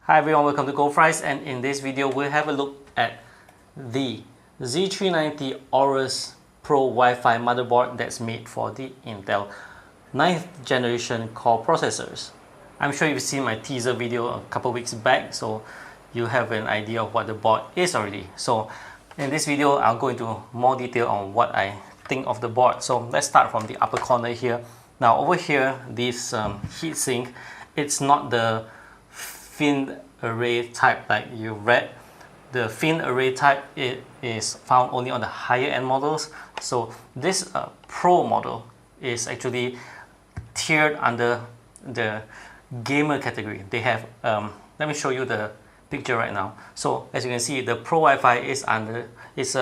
Hi everyone, welcome to Goldfries, and in this video we'll have a look at the Z390 Aorus Pro Wi-Fi motherboard that's made for the Intel 9th generation core processors. I'm sure you've seen my teaser video a couple weeks back, so you have an idea of what the board is already. So in this video I'll go into more detail on what I think of the board. So let's start from the upper corner here. Now over here, this heatsink, it's not the fin array type like you read. The fin array type is found only on the higher end models. So this Pro model is actually tiered under the gamer category. They have, let me show you the picture right now. So as you can see, the Pro Wi-Fi is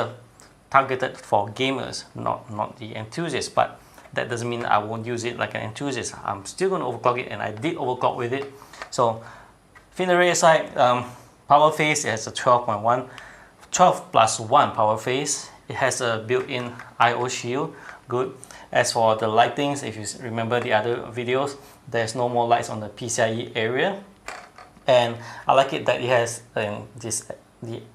targeted for gamers, not the enthusiasts. But that doesn't mean I won't use it like an enthusiast. I'm still going to overclock it, and I did overclock with it. So fin array aside, power phase, it has a 12 plus 1 power phase. It has a built-in I/O shield, good. As for the lightings, if you remember the other videos, there's no more lights on the PCI-E area. And I like it that it has the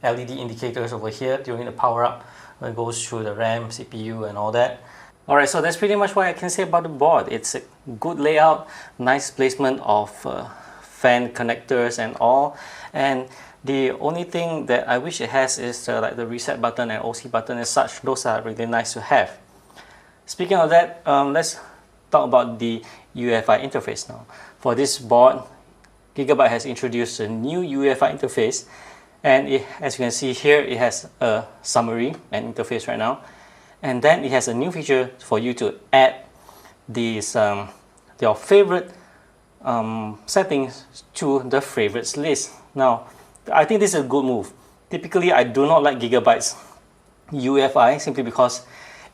LED indicators over here during the power up. It goes through the RAM, CPU and all that. Alright, so that's pretty much what I can say about the board. It's a good layout, nice placement of fan connectors and all. And the only thing that I wish it has is like the reset button and OC button as such. Those are really nice to have. Speaking of that, let's talk about the Uefi interface now. For this board, Gigabyte has introduced a new Uefi interface, and as you can see here, it has a summary and interface right now. And then it has a new feature for you to add these your favorite settings to the favorites list. Now, I think this is a good move. Typically, I do not like Gigabyte's Uefi simply because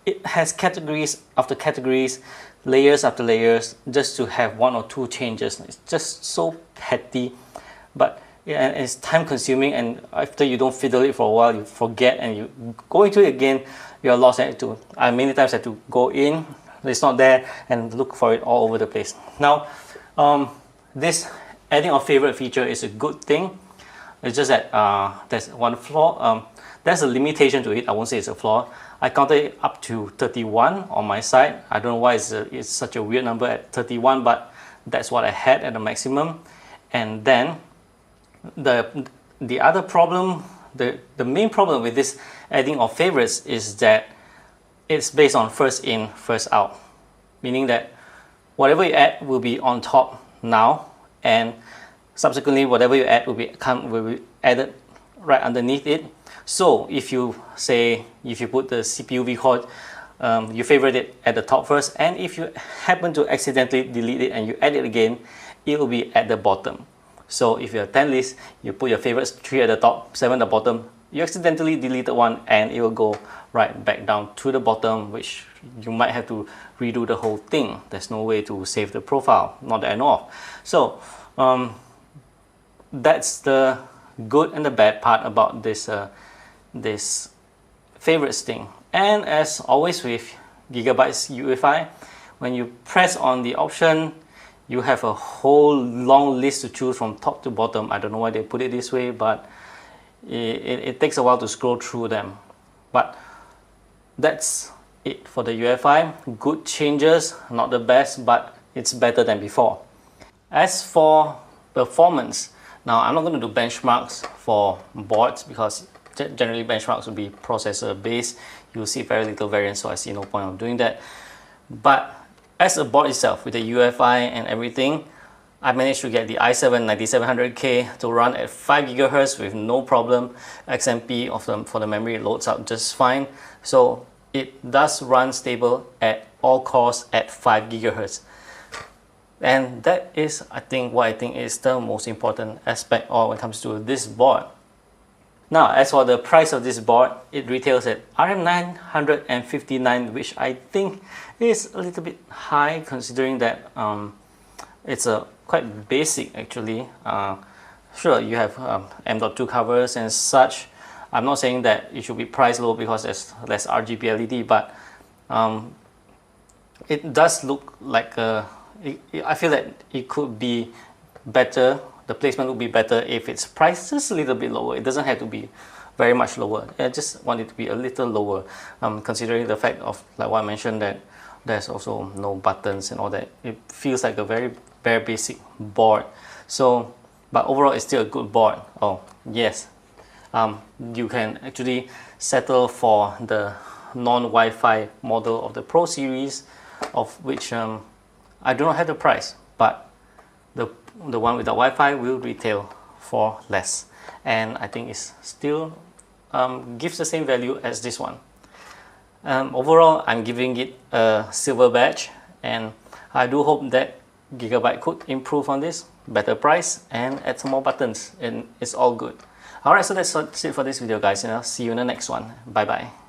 it has categories after categories, layers after layers, just to have one or two changes. It's just so petty, but yeah, and it's time consuming, and after you don't fiddle it for a while, you forget and you go into it again, you're lost at it too. I many times had to go in, it's not there, and look for it all over the place. Now, this adding a favorite feature is a good thing. It's just that there's one flaw. There's a limitation to it. I won't say it's a flaw. I counted it up to 31 on my side. I don't know why it's such a weird number at 31, but that's what I had at the maximum. And then the other problem, the main problem with this adding of favorites is that it's based on first in, first out, meaning that whatever you add will be on top now, and subsequently whatever you add will be added right underneath it. So if you put the CPU vCore, you favorite it at the top first, and if you happen to accidentally delete it and you add it again, it will be at the bottom. So if you have 10 lists, you put your favorites 3 at the top, 7 at the bottom, you accidentally deleted one and it will go right back down to the bottom, which you might have to redo the whole thing. There's no way to save the profile, not that I know of. So that's the good and the bad part about this favorites thing. And as always with Gigabyte's Uefi, when you press on the option, you have a whole long list to choose from top to bottom. I don't know why they put it this way, but it takes a while to scroll through them. But that's it for the Uefi. Good changes, not the best, but it's better than before. As for performance, now I'm not going to do benchmarks for boards because generally benchmarks will be processor based. You'll see very little variance, so I see no point of doing that. But as a board itself, with the Uefi and everything, I managed to get the i7-9700K to run at 5 GHz with no problem. XMP for the memory loads up just fine. So it does run stable at all cores at 5 GHz. And that is, I think, what I think is the most important aspect when it comes to this board. Now, as for the price of this board, it retails at RM959, which I think is a little bit high considering that it's a quite basic actually. Sure, you have M.2 covers and such. I'm not saying that it should be priced low because there's less RGB LED, but it does look like I feel that it could be better the placement would be better if it's priced just a little bit lower. It doesn't have to be very much lower. I just want it to be a little lower, considering the fact of, like what I mentioned, that there's also no buttons and all that. It feels like a very bare basic board. So, but overall it's still a good board. Oh yes, you can actually settle for the non-Wi-Fi model of the Pro series, of which I do not have the price, but the one without Wi-Fi will retail for less, and I think it's still gives the same value as this one. Overall, I'm giving it a silver badge, and I do hope that Gigabyte could improve on this, better price, and add some more buttons, and it's all good. Alright, so that's it for this video, guys, and I'll see you in the next one. Bye bye.